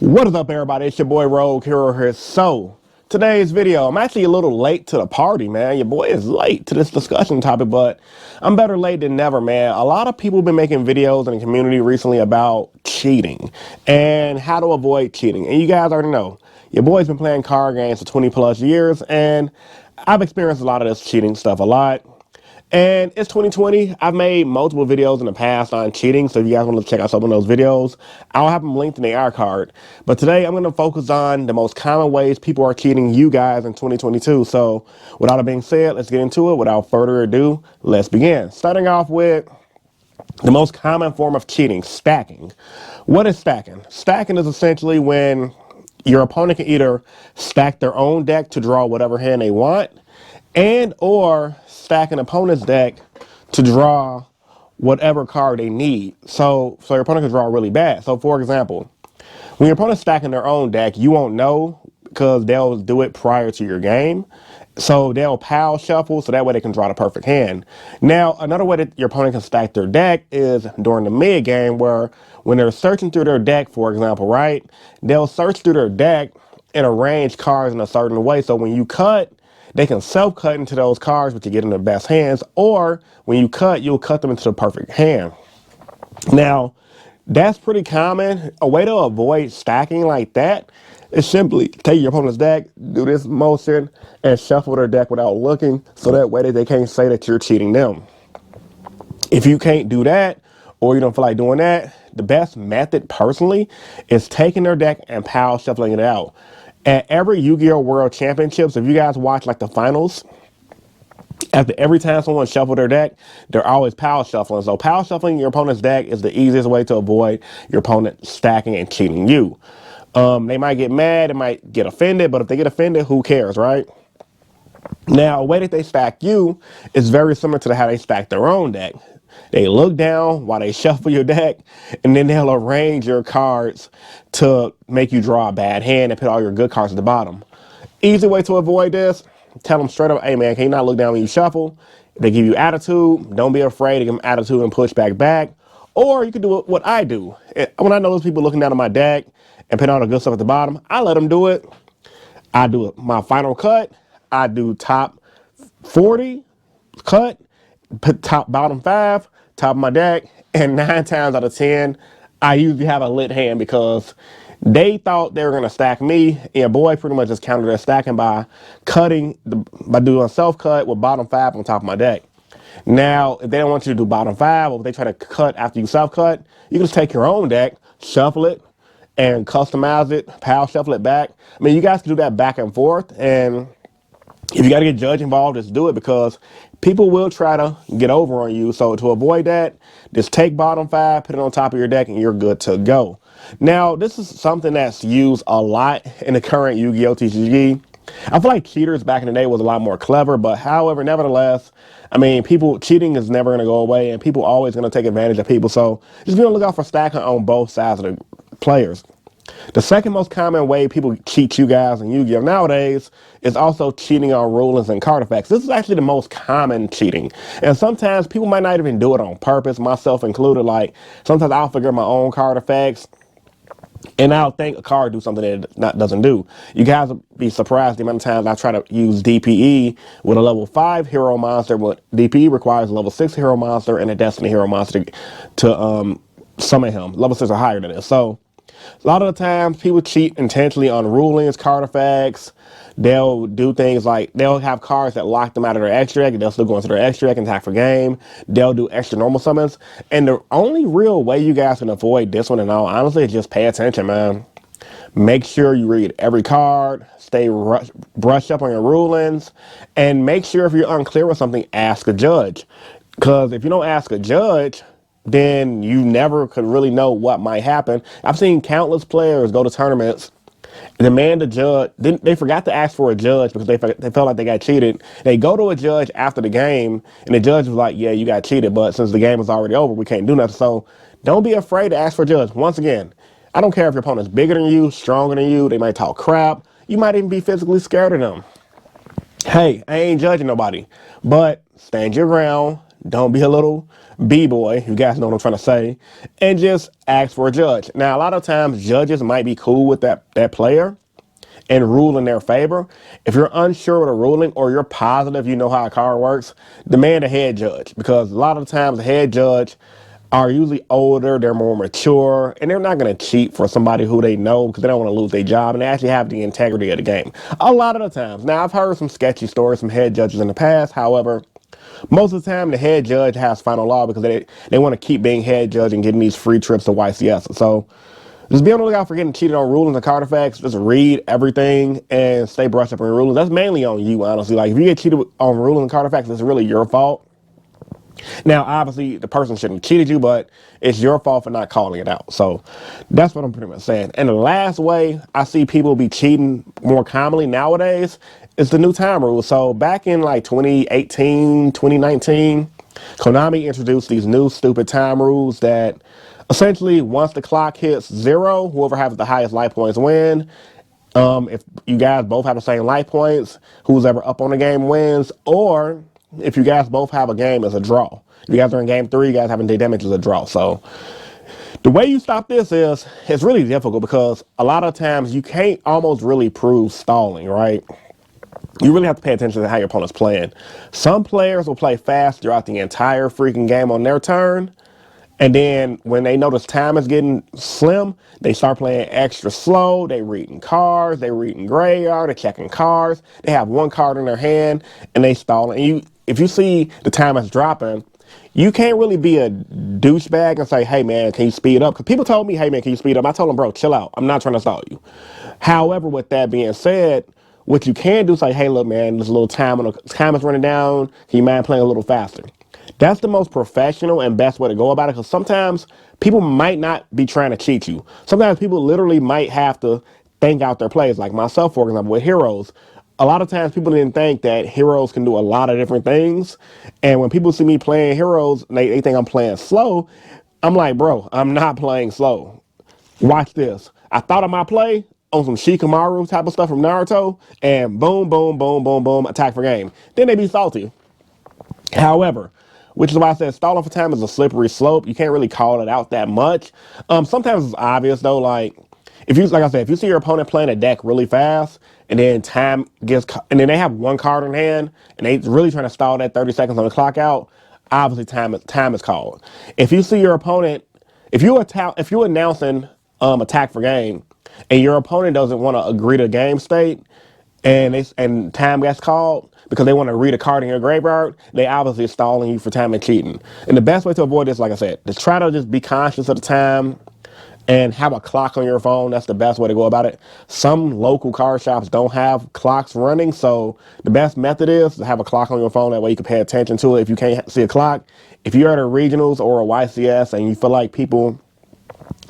What is up, everybody? It's your boy Rogue Hero here. So, today's video, I'm actually a little late to the party, man. Your boy is late to this discussion topic, but I'm better late than never, man. A lot of people have been making videos in the community recently about cheating and how to avoid cheating. And you guys already know, your boy's been playing card games for 20 plus years, and I've experienced a lot of this cheating stuff a lot. And it's 2020. I've made multiple videos in the past on cheating, so if you guys want to check out some of those videos, I'll have them linked in the AR card. But today I'm going to focus on the most common ways people are cheating you guys in 2022. So without it being said, let's get into it. Without further ado, let's begin. Starting off with the most common form of cheating, stacking. What is stacking? Stacking is essentially when your opponent can either stack their own deck to draw whatever hand they want, and or stack an opponent's deck to draw whatever card they need. So your opponent can draw really bad. So for example, when your opponent's stacking their own deck, you won't know because they'll do it prior to your game. So they'll pile shuffle so that way they can draw the perfect hand. Now, another way that your opponent can stack their deck is during the mid game, where when they're searching through their deck, for example, right? They'll search through their deck and arrange cards in a certain way. So when you cut, they can self-cut into those cards, but you get in the best hands, or when you cut, you'll cut them into the perfect hand. Now, that's pretty common. A way to avoid stacking like that is simply take your opponent's deck, do this motion, and shuffle their deck without looking, so that way they can't say that you're cheating them. If you can't do that, or you don't feel like doing that, the best method personally is taking their deck and pile shuffling it out. At every Yu-Gi-Oh! World Championships, if you guys watch like the finals, after every time someone shuffles their deck, they're always power shuffling. So power shuffling your opponent's deck is the easiest way to avoid your opponent stacking and cheating you. They might get mad, they might get offended, but if they get offended, who cares, right? Now, a way that they stack you is very similar to how they stack their own deck. They look down while they shuffle your deck, and then they'll arrange your cards to make you draw a bad hand and put all your good cards at the bottom. Easy way to avoid this, tell them straight up, hey man, can you not look down when you shuffle? If they give you attitude, don't be afraid to give them attitude and push back. Or you can do what I do. When I know those people looking down at my deck and putting all the good stuff at the bottom, I let them do it. I do my final cut. I do top 40 cut, put top bottom 5, top of my deck, and 9 times out of 10, I usually have a lit hand because they thought they were gonna stack me, and boy pretty much just countered their stacking by by doing a self cut with bottom 5 on top of my deck. Now, if they don't want you to do bottom 5, or if they try to cut after you self cut, you can just take your own deck, shuffle it, and customize it, power shuffle it back. I mean, you guys can do that back and forth, and if you got to get judge involved, just do it, because people will try to get over on you. So to avoid that, just take bottom 5, put it on top of your deck, and you're good to go. Now, this is something that's used a lot in the current Yu-Gi-Oh! TCG. I feel like cheaters back in the day was a lot more clever, but however, nevertheless, I mean, cheating is never going to go away, and people always going to take advantage of people. So just be on the lookout for stacking on both sides of the players. The second most common way people cheat you guys in Yu-Gi-Oh! Nowadays is also cheating on rulings and card effects. This is actually the most common cheating. And sometimes people might not even do it on purpose, myself included. Like, sometimes I'll figure my own card effects, and I'll think a card do something that it doesn't do. You guys will be surprised the amount of times I try to use DPE with a level 5 hero monster, but DPE requires a level 6 hero monster and a Destiny hero monster to summon him. Level 6 or higher than this. So a lot of the times people cheat intentionally on rulings, card effects. They'll do things like they'll have cards that lock them out of their extra deck, and they'll still go into their extra deck and attack for game. They'll do extra normal summons. And the only real way you guys can avoid this one, and all honestly, is just pay attention, man. Make sure you read every card, stay brushed up on your rulings, and make sure if you're unclear with something, ask a judge. Because if you don't ask a judge, then you never could really know what might happen. I've seen countless players go to tournaments, demand a judge. Then they forgot to ask for a judge because they felt like they got cheated. They go to a judge after the game, and the judge was like, yeah, you got cheated, but since the game is already over, we can't do nothing. So don't be afraid to ask for a judge. Once again, I don't care if your opponent's bigger than you, stronger than you, they might talk crap. You might even be physically scared of them. Hey, I ain't judging nobody, but stand your ground. Don't be a little b-boy, you guys know what I'm trying to say, and just ask for a judge. Now, a lot of times judges might be cool with that player and rule in their favor. If you're unsure of the ruling or you're positive you know how a card works, demand a head judge, because a lot of times the head judge are usually older, they're more mature, and they're not going to cheat for somebody who they know because they don't want to lose their job, and they actually have the integrity of the game. A lot of the times. Now, I've heard some sketchy stories from head judges in the past. However, most of the time, the head judge has final law because they want to keep being head judge and getting these free trips to YCS. So just be on the lookout for getting cheated on rulings and card effects. Just read everything and stay brushed up on rulings. That's mainly on you, honestly. Like, if you get cheated on rulings and card effects, it's really your fault. Now, obviously, the person shouldn't have cheated you, but it's your fault for not calling it out. So that's what I'm pretty much saying. And the last way I see people be cheating more commonly nowadays is the new time rule. So back in like 2018, 2019, Konami introduced these new stupid time rules that essentially, once the clock hits 0, whoever has the highest life points win. If you guys both have the same life points, who's ever up on the game wins. Or if you guys both have a game, it's a draw. If you guys are in game 3, you guys having damage is a draw. So the way you stop this is, it's really difficult because a lot of times you can't almost really prove stalling, right? You really have to pay attention to how your opponent's playing. Some players will play fast throughout the entire freaking game on their turn. And then when they notice time is getting slim, they start playing extra slow. They reading cards, they reading graveyard, they're checking cards. They have one card in their hand and they stall. And if you see the time is dropping, you can't really be a douchebag and say, hey man, can you speed up? Because people told me, hey man, can you speed up? I told them, bro, chill out. I'm not trying to stall you. However, with that being said, what you can do is like, hey, look, man, there's a little time is running down. Can you mind playing a little faster? That's the most professional and best way to go about it, because sometimes people might not be trying to cheat you. Sometimes people literally might have to think out their plays. Like myself, for example, with heroes. A lot of times people didn't think that heroes can do a lot of different things. And when people see me playing heroes, they think I'm playing slow. I'm like, bro, I'm not playing slow. Watch this. I thought I might play on some Shikamaru type of stuff from Naruto, and boom, boom, boom, boom, boom, attack for game. Then they be salty. However, which is why I said stalling for time is a slippery slope. You can't really call it out that much. Sometimes it's obvious though, like like I said, if you see your opponent playing a deck really fast and then and then they have one card in hand and they really trying to stall that 30 seconds on the clock out, obviously time is called. If you see your opponent, if you're announcing attack for game and your opponent doesn't want to agree to game state, and time gets called because they want to read a card in your graveyard, they obviously are stalling you for time and cheating. And the best way to avoid this, like I said, is try to just be conscious of the time and have a clock on your phone. That's the best way to go about it. Some local card shops don't have clocks running, so the best method is to have a clock on your phone. That way you can pay attention to it if you can't see a clock. If you're at a regionals or a YCS and you feel like people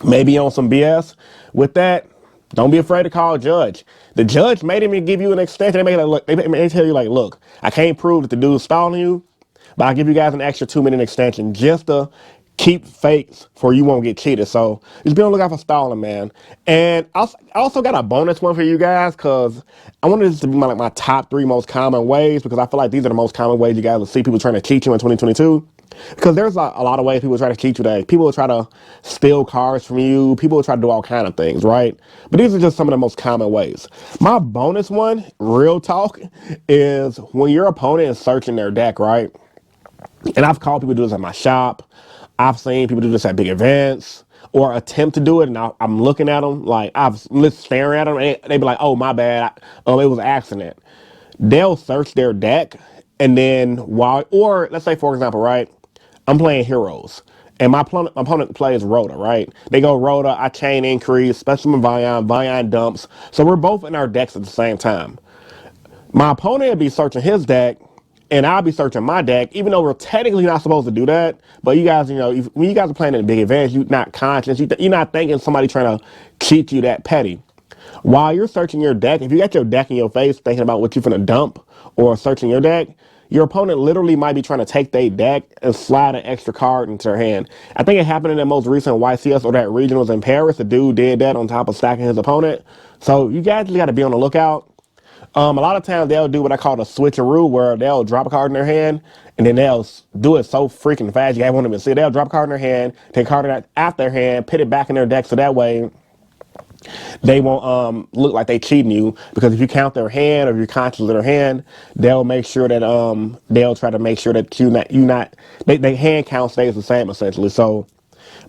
may be on some BS with that, don't be afraid to call a judge. The judge may even give you an extension. They may tell you, like, look, I can't prove that the dude's stalling you, but I'll give you guys an extra 2-minute extension just to keep fakes for you won't get cheated. So just be on the lookout for stalling, man. And I also got a bonus one for you guys, because I wanted this to be my top 3 most common ways, because I feel like these are the most common ways you guys will see people trying to cheat you in 2022. Because there's a lot of ways people try to cheat you today. People will try to steal cards from you. People will try to do all kind of things, right? But these are just some of the most common ways. My bonus one, real talk, is when your opponent is searching their deck, right? And I've called people do this at my shop. I've seen people do this at big events or attempt to do it. And I'm looking at them like I'm staring at them, and they be like, oh, my bad. It was an accident. They'll search their deck, and then or let's say, for example, right? I'm playing heroes, and my opponent plays Rhoda, right? They go Rhoda, I chain increase, Specimen Vion dumps. So we're both in our decks at the same time. My opponent will be searching his deck, and I'll be searching my deck, even though we're technically not supposed to do that. But you guys, when you guys are playing in big events, you're not conscious. You're not thinking somebody trying to cheat you that petty. While you're searching your deck, if you got your deck in your face thinking about what you're finna dump or searching your deck, your opponent literally might be trying to take their deck and slide an extra card into their hand. I think it happened in that most recent YCS or that regionals in Paris. The dude did that on top of stacking his opponent. So you guys got to be on the lookout. A lot of times they'll do what I call the switcheroo, where they'll drop a card in their hand and then they'll do it so freaking fast you won't even see it. They'll drop a card in their hand, take a card out their hand, put it back in their deck, so that way they won't look like they cheating you. Because if you count their hand, or if you're conscious of their hand, they'll make sure that they'll try to make sure that they hand count stays the same, essentially. So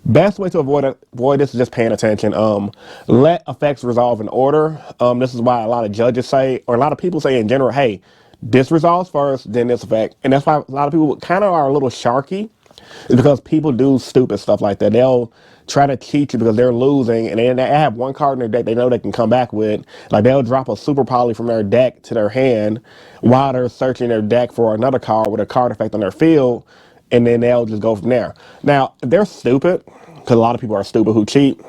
best way to avoid this is just paying attention. Let effects resolve in order. This is why a lot of judges say, or a lot of people say in general, hey, this resolves first, then this effect. And that's why a lot of people kind of are a little sharky, is because people do stupid stuff like that. They'll try to cheat you because they're losing, and then they have one card in their deck they know they can come back with. Like, they'll drop a super poly from their deck to their hand while they're searching their deck for another card with a card effect on their field, and then they'll just go from there. Now, if they're stupid, because a lot of people are stupid who cheat,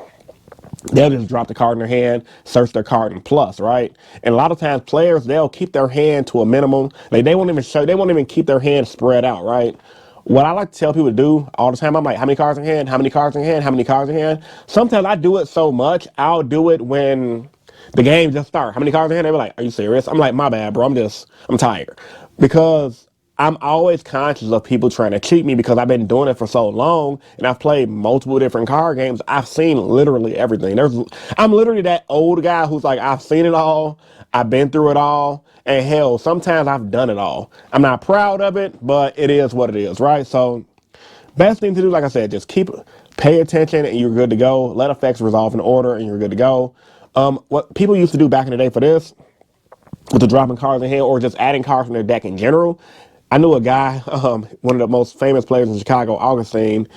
they'll just drop the card in their hand, search their card in plus, right? And a lot of times players, they'll keep their hand to a minimum. Like, they won't even keep their hand spread out, right? What I like to tell people to do all the time, I'm like, how many cards in hand? How many cards in hand? How many cards in hand? Sometimes I do it so much, I'll do it when the game just starts. How many cards in hand? They be like, are you serious? I'm like, my bad, bro. I'm tired. Because I'm always conscious of people trying to cheat me, because I've been doing it for so long and I've played multiple different card games. I've seen literally everything. I'm literally that old guy who's like, I've seen it all. I've been through it all. And hell, sometimes I've done it all. I'm not proud of it, but it is what it is, right? So best thing to do, like I said, just pay attention and you're good to go. Let effects resolve in order and you're good to go. What people used to do back in the day for this, with the dropping cards in hand or just adding cards from their deck in general, I knew a guy, one of the most famous players in Chicago, Augustine,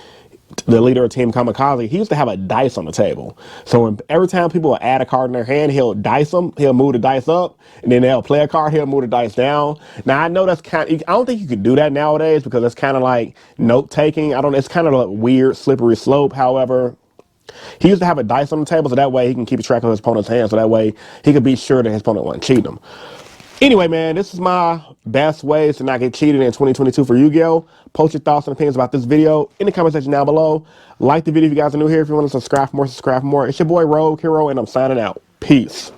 the leader of Team Kamikaze. He used to have a dice on the table. So every time people will add a card in their hand, he'll dice them. He'll move the dice up, and then they'll play a card. He'll move the dice down. Now, I know that's I don't think you could do that nowadays, because it's kind of like note taking. It's kind of a weird, slippery slope. However, he used to have a dice on the table, so that way he can keep track of his opponent's hand. So that way he could be sure that his opponent wasn't cheating him. Anyway, man, this is my best ways to not get cheated in 2022 for Yu-Gi-Oh! Post your thoughts and opinions about this video in the comment section down below. Like the video if you guys are new here. If you want to subscribe for more, subscribe for more. It's your boy Rogue Hero, and I'm signing out. Peace.